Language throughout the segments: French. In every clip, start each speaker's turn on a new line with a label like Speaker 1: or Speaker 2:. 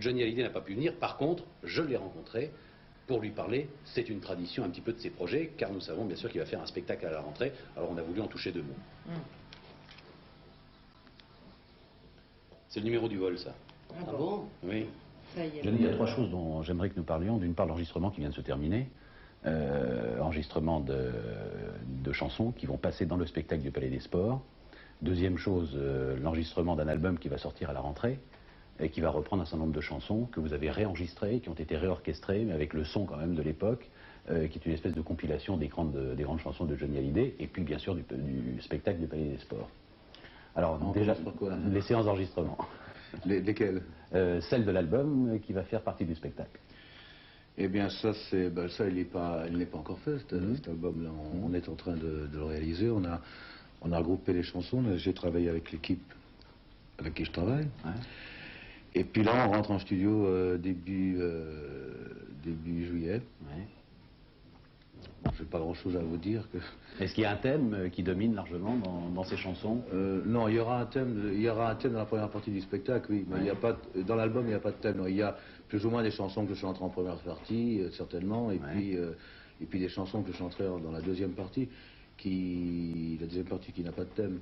Speaker 1: Johnny Hallyday n'a pas pu venir, par contre, je l'ai rencontré pour lui parler. C'est une tradition un petit peu de ses projets, car nous savons bien sûr qu'il va faire un spectacle à la rentrée, alors on a voulu en toucher deux mots. C'est le numéro du vol, ça.
Speaker 2: Ah bon?
Speaker 1: Oui.
Speaker 2: Ça y est.
Speaker 3: Il y a trois choses dont j'aimerais que nous parlions. D'une part, l'enregistrement qui vient de se terminer. Enregistrement de chansons qui vont passer dans le spectacle du Palais des Sports. Deuxième chose, l'enregistrement d'un album qui va sortir à la rentrée et qui va reprendre un certain nombre de chansons que vous avez réenregistrées, qui ont été réorchestrées, mais avec le son quand même de l'époque, qui est une espèce de compilation des grandes chansons de Johnny Hallyday, et puis bien sûr du spectacle du Palais des Sports. Alors déjà, les séances d'enregistrement.
Speaker 4: Lesquelles?
Speaker 3: Celle de l'album qui va faire partie du spectacle.
Speaker 4: Eh bien, ça, il n'est pas encore fait, cet album-là. On est en train de le réaliser. On a regroupé les chansons. J'ai travaillé avec l'équipe avec qui je travaille.
Speaker 3: Ouais.
Speaker 4: Et puis là, on rentre en studio début juillet.
Speaker 3: Ouais.
Speaker 4: Bon, je n'ai pas grand-chose à vous dire.
Speaker 3: Est-ce qu'il y a un thème qui domine largement dans ces chansons?
Speaker 4: Non, il y aura un thème dans la première partie du spectacle, oui. Mais il y a pas, dans l'album, il n'y a pas de thème. Non. Il y a plus ou moins des chansons que je chanterai en première partie, certainement, et puis des chansons que je chanterai dans la deuxième partie, qui n'a pas de thème.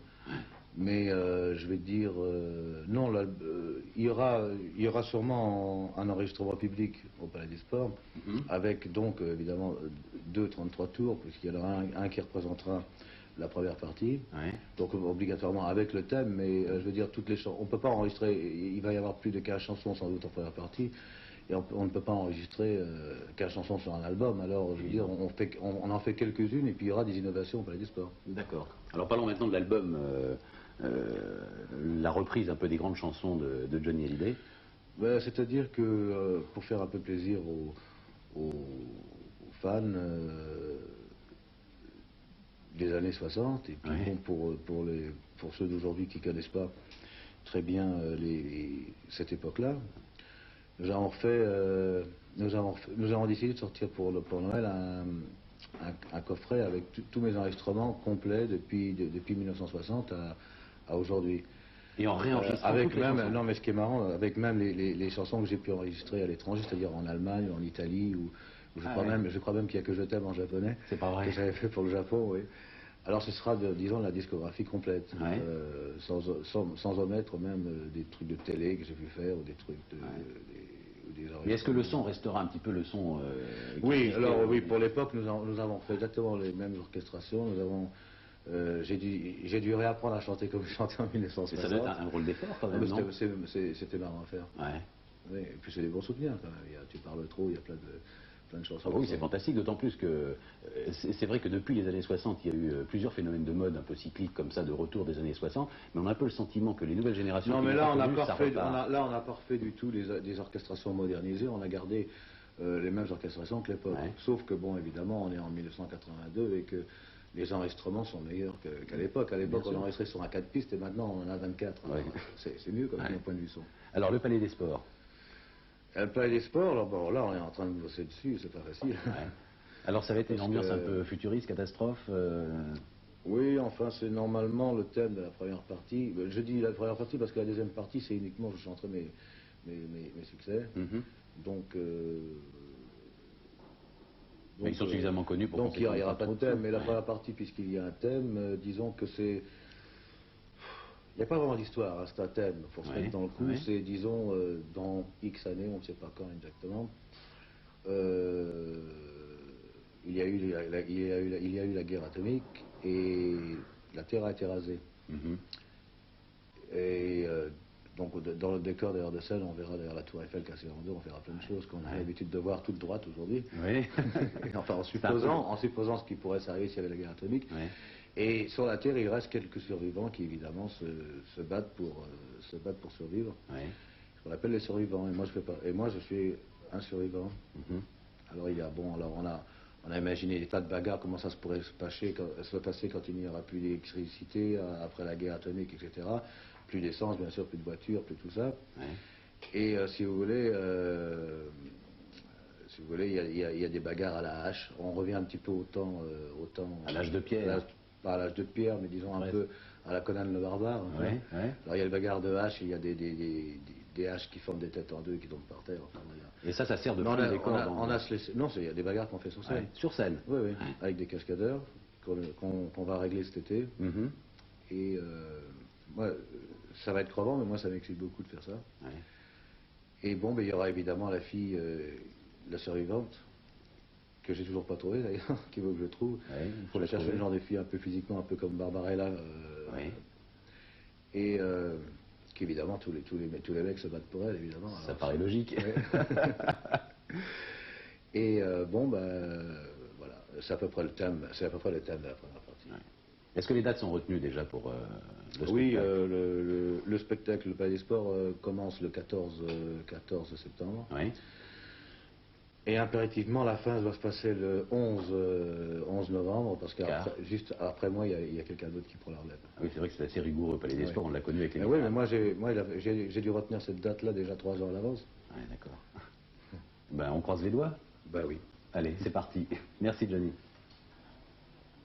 Speaker 4: Mais je vais dire, non, il y aura sûrement un enregistrement public au Palais des Sports, avec donc évidemment 33 tours, puisqu'il y en aura un qui représentera la première partie, donc obligatoirement avec le thème, mais je veux dire, toutes les chansons, on ne peut pas enregistrer, il va y avoir plus de 15 chansons sans doute en première partie, et on ne peut pas enregistrer 15 chansons sur un album, alors je veux dire, on en fait quelques-unes, et puis il y aura des innovations au Palais des Sports.
Speaker 3: D'accord. Alors parlons maintenant de l'album, la reprise un peu des grandes chansons de Johnny Hallyday.
Speaker 4: Ben, c'est-à-dire que pour faire un peu plaisir aux fans des années 60, et puis bon, pour ceux d'aujourd'hui qui ne connaissent pas très bien cette époque-là, nous avons décidé de sortir pour Noël un coffret avec tous mes enregistrements complets depuis 1960 à aujourd'hui.
Speaker 3: Et en réenregistrant
Speaker 4: avec
Speaker 3: toutes les
Speaker 4: même,
Speaker 3: chansons.
Speaker 4: non mais ce qui est marrant, avec même les chansons que j'ai pu enregistrer à l'étranger, c'est-à-dire en Allemagne, en Italie, ou je crois même qu'il y a que Je t'aime en japonais.
Speaker 3: C'est pas vrai.
Speaker 4: Que j'avais fait pour le Japon, oui. Alors ce sera, disons, la discographie complète, sans omettre même des trucs de télé que j'ai pu faire, ou des trucs de...
Speaker 3: Mais est-ce que le son restera un petit peu le son
Speaker 4: Oui, alors oui, pour l'époque, nous avons fait exactement les mêmes orchestrations. J'ai dû réapprendre à chanter comme je chantais en 1960.
Speaker 3: Mais ça doit être un rôle d'effort quand même, non?
Speaker 4: C'était marrant à faire.
Speaker 3: Ouais.
Speaker 4: Oui, et puis c'est des bons souvenirs quand même. Tu parles trop, il y a plein de chansons.
Speaker 3: Oui, c'est fantastique, d'autant plus que c'est vrai que depuis les années 60, il y a eu plusieurs phénomènes de mode un peu cycliques comme ça, de retour des années 60, mais on a un peu le sentiment que les nouvelles générations...
Speaker 4: Non, mais là, on n'a pas refait du tout des orchestrations modernisées, on a gardé les mêmes orchestrations que l'époque. Sauf que, bon, évidemment, on est en 1982 et que les enregistrements sont meilleurs qu'à l'époque. À l'époque, on enregistrait sur un 4 pistes et maintenant, on en a 24. C'est mieux, quand même, au point de vue son.
Speaker 3: Alors, le Palais des Sports.
Speaker 4: Le Palais des Sports, là, bon, là, on est en train de bosser dessus, c'est pas facile.
Speaker 3: Alors, ça va être une ambiance un peu futuriste, catastrophe
Speaker 4: Oui, enfin, c'est normalement le thème de la première partie. Je dis la première partie parce que la deuxième partie, c'est uniquement je chanterai mes succès. Donc,
Speaker 3: ils sont suffisamment connus pour...
Speaker 4: Donc, il n'y aura pas de thème, mais la première partie, puisqu'il y a un thème, disons que c'est... Il n'y a pas vraiment d'histoire, c'est un thème, il faut se mettre dans le coup, c'est, disons, dans X années, on ne sait pas quand exactement, il y a eu la guerre atomique et la Terre a été rasée. Et donc, dans le décor d'ailleurs de scène, on verra derrière la tour Eiffel cassée en deux, on verra plein de choses qu'on a l'habitude de voir toute droite aujourd'hui. Enfin, en supposant ce qui pourrait s'arriver s'il y avait la guerre atomique. Et sur la Terre, il reste quelques survivants qui, évidemment, se battent pour survivre. Ce qu'on appelle les survivants. Et moi, je suis un survivant. Alors, on a imaginé des tas de bagarres, comment ça se pourrait se passer quand il n'y aura plus d'électricité, après la guerre atomique, etc. Plus d'essence, bien sûr, plus de voitures, plus tout ça. Et si vous voulez, il y a des bagarres à la hache. On revient un petit peu au temps
Speaker 3: à l'âge de pierre.
Speaker 4: Pas à l'âge de pierre, mais disons un peu à la Conan le barbare. Alors il y a le bagarre de hache, il y a des des haches qui forment des têtes en deux et qui tombent par terre. Enfin,
Speaker 3: Et ça sert de
Speaker 4: mais
Speaker 3: fond de décor
Speaker 4: on a se laissé- non, il y a des bagarres qu'on fait sur scène.
Speaker 3: Ouais, sur scène.
Speaker 4: Oui, oui,
Speaker 3: Ouais.
Speaker 4: avec des cascadeurs qu'on va régler cet été.
Speaker 3: Mhm.
Speaker 4: Et moi, ça va être crevant, mais moi, ça m'excite beaucoup de faire ça.
Speaker 3: Ouais.
Speaker 4: Et bon, ben, il y aura évidemment la fille, la survivante, que j'ai toujours pas trouvée d'ailleurs, qu'il faut que je trouve.
Speaker 3: Ouais, il faut
Speaker 4: Je
Speaker 3: la
Speaker 4: cherche
Speaker 3: trouver.
Speaker 4: le genre de fille un peu physiquement, un peu comme Barbarella.
Speaker 3: Oui.
Speaker 4: Et qu'évidemment, tous les mecs se battent pour elle, évidemment.
Speaker 3: Ça paraît logique.
Speaker 4: Ouais. Et bon, ben, voilà, c'est à peu près le thème, de la première partie.
Speaker 3: Ouais. Est-ce que les dates sont retenues déjà pour le
Speaker 4: Oui,
Speaker 3: spectacle?
Speaker 4: le spectacle, le Palais des Sports, commence le 14 septembre.
Speaker 3: Oui.
Speaker 4: Et impérativement, la fin doit se passer le 11 novembre, parce que juste après moi, il y a quelqu'un d'autre qui prend la relève.
Speaker 3: Ah oui, c'est vrai que c'est assez rigoureux au Palais des
Speaker 4: Ouais.
Speaker 3: Sports, on l'a connu avec les
Speaker 4: Oui, mais
Speaker 3: Misérables.
Speaker 4: moi, j'ai dû retenir cette date-là déjà 3 ans à l'avance.
Speaker 3: Ouais, d'accord. Ben, on croise les doigts.
Speaker 4: Ben oui.
Speaker 3: Allez, c'est parti. Merci Johnny.